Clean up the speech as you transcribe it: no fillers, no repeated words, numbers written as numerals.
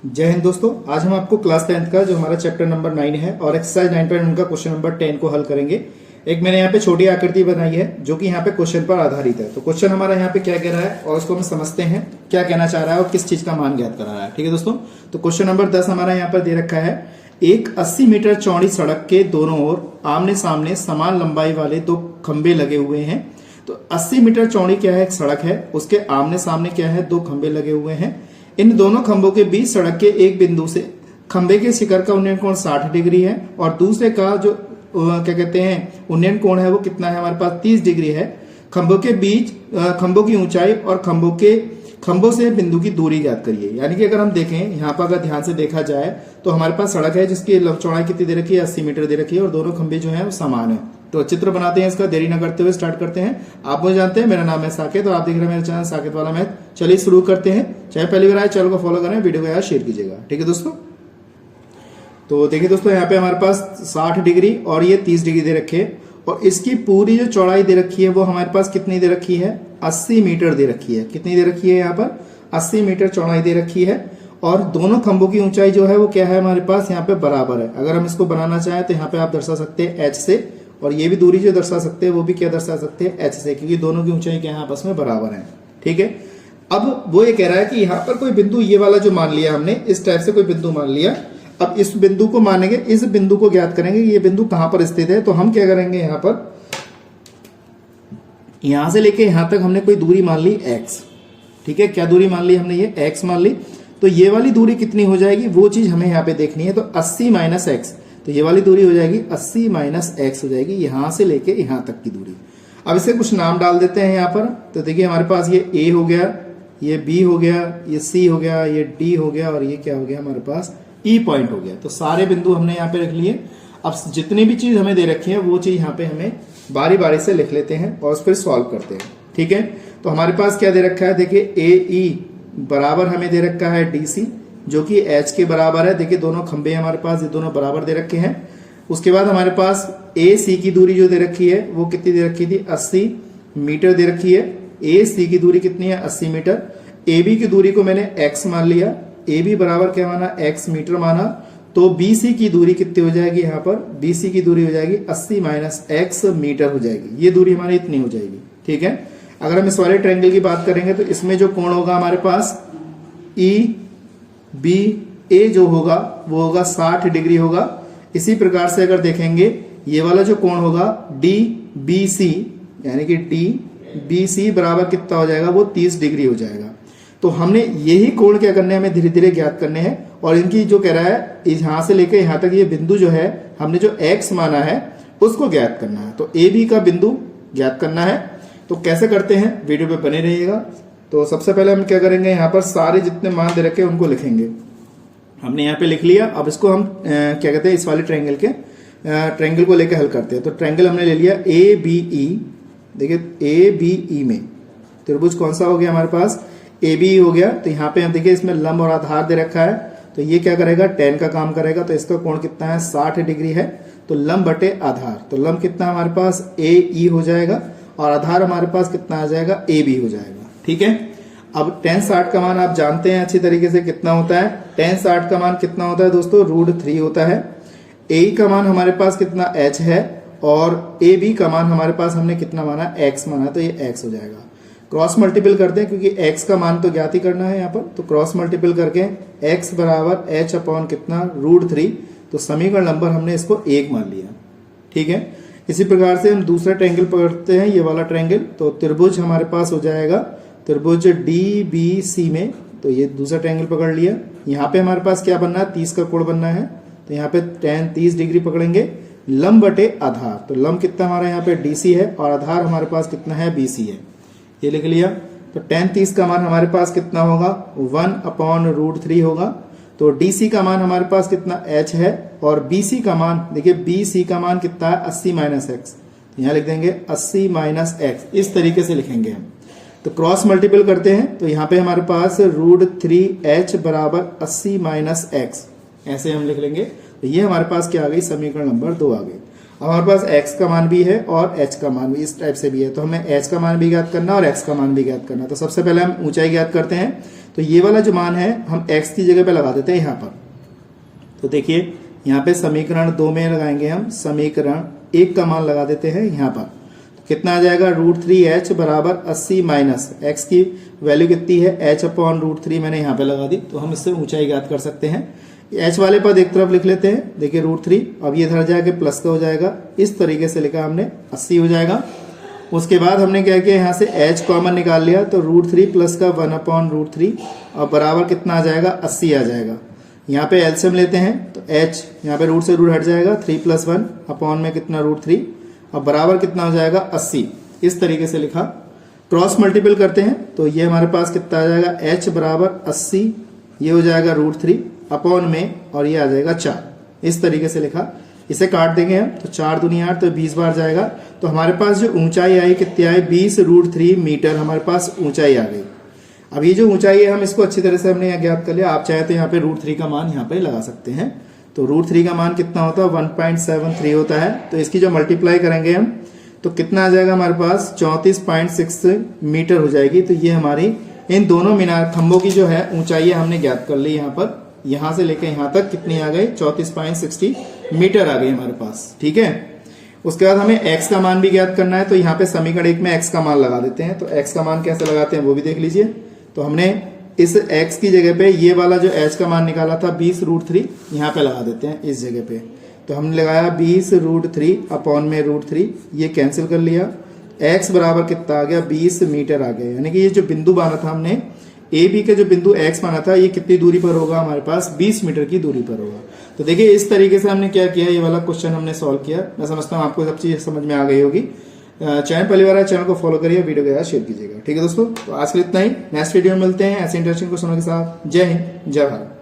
जय हिंद दोस्तों। आज हम आपको क्लास 10th का जो हमारा चैप्टर नंबर 9 है और एक्सरसाइज 9.1 का क्वेश्चन नंबर 10 को हल करेंगे। एक मैंने यहाँ पे छोटी आकृति बनाई है जो कि यहाँ पे क्वेश्चन पर आधारित है। तो क्वेश्चन हमारा यहाँ पे क्या कह रहा है और उसको हम समझते हैं क्या कहना चाह रहा है और किस चीज का मान ज्ञात करा रहा है। ठीक है दोस्तों, तो क्वेश्चन नंबर 10 हमारा यहाँ पर दे रखा है। एक 80 मीटर चौड़ी सड़क के दोनों ओर आमने सामने समान लंबाई वाले दो खंबे लगे हुए हैं। तो 80 मीटर चौड़ी क्या है, एक सड़क है, उसके आमने सामने क्या है, दो खंबे लगे हुए हैं। इन दोनों खंभों के बीच सड़क के एक बिंदु से खंबे के शिखर का उन्नयन कोण 60 डिग्री है और दूसरे का जो क्या कहते हैं उन्नयन कोण है वो कितना है, हमारे पास 30 डिग्री है। खंभों के बीच खंभों की ऊंचाई और खंभों से बिंदु की दूरी ज्ञात करिए। यानी कि अगर हम देखें यहाँ पर, अगर ध्यान से देखा जाए तो हमारे पास सड़क है जिसकी चौड़ाई कितनी दे रखी है, 80 मीटर दे रखी है और दोनों खंभे जो है वो समान है। तो चित्र बनाते हैं इसका, देरी न करते हुए स्टार्ट करते हैं। आप मुझे जानते हैं, मेरा नाम है साकेत और आप देख रहे हैं मेरे चैनल साकेत वाला मैथ। चलिए शुरू करते हैं। चाहे पहली बार आए चैनल को फॉलो करें, वीडियो को यार शेयर कीजिएगा। ठीक है दोस्तों, तो देखिए दोस्तों यहाँ पे हमारे पास 60 डिग्री और ये 30 डिग्री दे रखे है और इसकी पूरी जो चौड़ाई दे रखी है वो हमारे पास कितनी दे रखी है, 80 मीटर दे रखी है। कितनी दे रखी है, यहाँ पर 80 मीटर चौड़ाई दे रखी है और दोनों खंभों की ऊंचाई जो है वो क्या है, हमारे पास यहाँ पे बराबर है। अगर हम इसको बनाना चाहें तो यहाँ पे आप दर्शा सकते हैं h से, और ये भी दूरी जो दर्शा सकते हैं वो भी क्या दर्शा सकते हैं, h से, क्योंकि दोनों की ऊंचाई क्या है, आपस में बराबर है। ठीक है, अब वो ये कह रहा है कि यहाँ पर कोई बिंदु ये वाला जो मान लिया हमने, इस टाइप से कोई बिंदु मान लिया। अब इस बिंदु को मानेंगे, इस बिंदु को ज्ञात करेंगे ये बिंदु कहां पर स्थित है। तो हम क्या करेंगे, यहाँ पर यहां से लेके यहां तक हमने कोई दूरी मान ली x। ठीक है, क्या दूरी मान ली हमने, ये x मान ली। तो ये वाली दूरी कितनी हो जाएगी वो चीज हमें यहाँ पे देखनी है। तो 80 माइनस एक्स, तो ये वाली दूरी हो जाएगी 80 माइनस एक्स हो जाएगी, यहां से लेके यहां तक की दूरी। अब इसे कुछ नाम डाल देते हैं यहाँ पर। तो देखिए हमारे पास ये a हो गया, ये b हो गया, ये c हो गया, ये d हो गया और ये क्या हो गया, हमारे पास E पॉइंट हो गया। तो सारे बिंदु हमने यहाँ पे रख लिए। अब जितनी भी चीज हमें दे रखी है वो चीज यहाँ पे हमें बारी बारी से लिख लेते हैं और फिर सॉल्व करते हैं। ठीक है, तो हमारे पास क्या दे रखा है, देखिए AE बराबर हमें दे रखा है DC जो कि H के बराबर है। देखिए दोनों खंबे हमारे पास ये दोनों बराबर दे रखे हैं। उसके बाद हमारे पास AC की दूरी जो दे रखी है वो कितनी दे रखी थी, 80 मीटर दे रखी है। AC की दूरी कितनी है, 80 मीटर। AB की दूरी को मैंने X मान लिया, AB बराबर क्या माना, X मीटर माना। तो BC की दूरी कितनी हो जाएगी, यहाँ पर BC की दूरी हो जाएगी 80 माइनस X मीटर हो जाएगी। ये दूरी हमारी इतनी हो जाएगी। ठीक है, अगर हम इस वाले ट्रायंगल की बात करेंगे तो इसमें जो कोण होगा हमारे पास EBA जो होगा वो होगा 60 डिग्री होगा। इसी प्रकार से अगर देखेंगे ये वाला जो कोण होगा DBC यानी कि DBC बराबर कितना हो जाएगा, वो 30 डिग्री हो जाएगा। तो हमने यही कोण क्या करने हैं, हमें धीरे धीरे ज्ञात करने हैं। और इनकी जो कह रहा है यहां से लेकर यहां तक ये बिंदु जो है हमने जो x माना है उसको ज्ञात करना है। तो AB का बिंदु ज्ञात करना है। तो कैसे करते हैं, वीडियो पे बने रहिएगा। तो सबसे पहले हम क्या करेंगे, यहाँ पर सारे जितने मान दे रखे उनको लिखेंगे। हमने यहाँ पे लिख लिया। अब इसको हम क्या कहते हैं, इस वाले ट्रायंगल को लेकर हल करते हैं। तो ट्रायंगल हमने ले लिया ABE। देखिए ABE में त्रिभुज कौन सा हो गया, हमारे पास ABE हो गया। तो यहाँ पे हम देखिए इसमें लंब और आधार दे रखा है। तो ये क्या करेगा, tan का काम करेगा। तो इसका कोण कितना है, 60 डिग्री है। तो लंब बटे आधार, तो लंब कितना हमारे पास AE हो जाएगा और आधार हमारे पास कितना आ जाएगा, AB हो जाएगा। ठीक है, अब tan 60 का मान आप जानते हैं अच्छी तरीके से कितना होता है। tan 60 का मान कितना होता है दोस्तों, √3 होता है। AE का मान हमारे पास कितना H है और AB का मान हमारे पास हमने कितना माना, X माना। तो ये X हो जाएगा। क्रॉस मल्टीपल करते हैं क्योंकि x का मान तो ज्ञात ही करना है यहाँ पर। तो क्रॉस मल्टीपल करके x बराबर h अपॉन कितना, √3। तो समीकरण नंबर हमने इसको 1 मान लिया। ठीक है, इसी प्रकार से हम दूसरा ट्रायंगल पकड़ते हैं, ये वाला ट्रायंगल। तो त्रिभुज हमारे पास हो जाएगा त्रिभुज DBC में। तो ये दूसरा ट्रायंगल पकड़ लिया। यहाँ पे हमारे पास क्या बनना है, 30 का कोण बनना है। तो यहाँ पे tan 30 डिग्री पकड़ेंगे। लंब बटे आधार, तो लंब कितना हमारा यहाँ पे DC है और आधार हमारे पास कितना है, BC है। ये लिख लिया। तो tan 30 का मान हमारे पास कितना होगा, 1/√3 होगा। तो DC का मान हमारे पास कितना H है और BC का मान, देखिए BC का मान कितना है, 80 माइनस एक्स। यहाँ लिख देंगे 80 माइनस एक्स, इस तरीके से लिखेंगे हम। तो क्रॉस मल्टीपल करते हैं तो यहाँ पे हमारे पास √3H बराबर 80 माइनस एक्स, ऐसे हम लिख लेंगे। तो ये हमारे पास क्या आ गई, समीकरण नंबर 2 आ गई। अब हमारे पास x का मान भी है और h का मान भी इस टाइप से भी है। तो हमें h का मान भी ज्ञात करना और x का मान भी ज्ञात करना। तो सबसे पहले हम ऊंचाई ज्ञात करते हैं। तो ये वाला जो मान है हम x की जगह पे लगा देते हैं यहाँ पर। तो देखिए यहाँ पे समीकरण 2 में लगाएंगे हम समीकरण 1 का मान लगा देते हैं यहाँ पर। तो कितना आ जाएगा √3h बराबर 80 माइनस x की वैल्यू कितनी है h अपॉन √3 मैंने यहाँ पे लगा दी। तो हम इससे ऊंचाई ज्ञात कर सकते हैं। h वाले पद एक तरफ लिख लेते हैं। देखिए √3 अब ये इधर जाके प्लस का हो जाएगा, इस तरीके से लिखा हमने 80 हो जाएगा। उसके बाद हमने क्या किया यहाँ से h कॉमन निकाल लिया तो √3 प्लस का 1 अपॉन √3 और बराबर कितना आ जाएगा 80 आ जाएगा। यहाँ पे एलसीएम लेते हैं तो h यहाँ पे रूट से रूट हट जाएगा 3 + 1 अपॉन में कितना √3 और बराबर कितना हो जाएगा 80। इस तरीके से लिखा। क्रॉस मल्टीपल करते हैं तो ये हमारे पास कितना आ जाएगा h बराबर 80, ये हो जाएगा √3 अपॉन में और ये आ जाएगा 4। इस तरीके से लिखा। इसे काट देंगे हम तो 4 दूनी 8 तो 20 बार जाएगा। तो हमारे पास जो ऊंचाई आई कितनी आई 20√3 मीटर हमारे पास ऊंचाई आ गई। अब ये जो ऊंचाई है हम इसको अच्छी तरह से हमने यहाँ ज्ञात कर लिया। आप चाहे तो यहाँ पे √3 का मान यहाँ पे लगा सकते हैं। तो √3 का मान कितना होता है 1.73 होता है। तो इसकी जो मल्टीप्लाई करेंगे हम तो कितना आ जाएगा हमारे पास 34.6 मीटर हो जाएगी। तो ये हमारी इन दोनों मीनार खंभों की जो है ऊंचाई हमने ज्ञात कर ली। यहाँ पर यहाँ से लेकर यहाँ तक कितनी आ गई 34.60 मीटर आ गई हमारे पास। ठीक है। उसके बाद हमें x का मान भी ज्ञात करना है। तो यहाँ पे समीकरण 1 में x का मान लगा देते हैं। तो x का मान कैसे लगाते हैं वो भी देख लीजिए। तो हमने इस x की जगह पे ये वाला जो h का मान निकाला था 20√3 यहाँ पे लगा देते हैं इस जगह पे। तो हमने लगाया 20√3 अपॉन में √3, ये कैंसिल कर लिया। x बराबर कितना आ गया 20 मीटर आ गया। यानी कि ये जो बिंदु माना था हमने ए बी का जो बिंदु x माना था ये कितनी दूरी पर होगा हमारे पास 20 मीटर की दूरी पर होगा। तो देखिए इस तरीके से हमने क्या किया, ये वाला क्वेश्चन हमने सॉल्व किया। मैं समझता हूँ आपको सब चीज समझ में आ गई होगी। चैनल पहली बार है, चैनल को फॉलो करिए, वीडियो को शेयर कीजिएगा। ठीक है दोस्तों, तो आज के लिए इतना ही। नेक्स्ट वीडियो में मिलते हैं ऐसे इंटरेस्टिंग क्वेश्चनों के साथ। जय हिंद, जय भारत।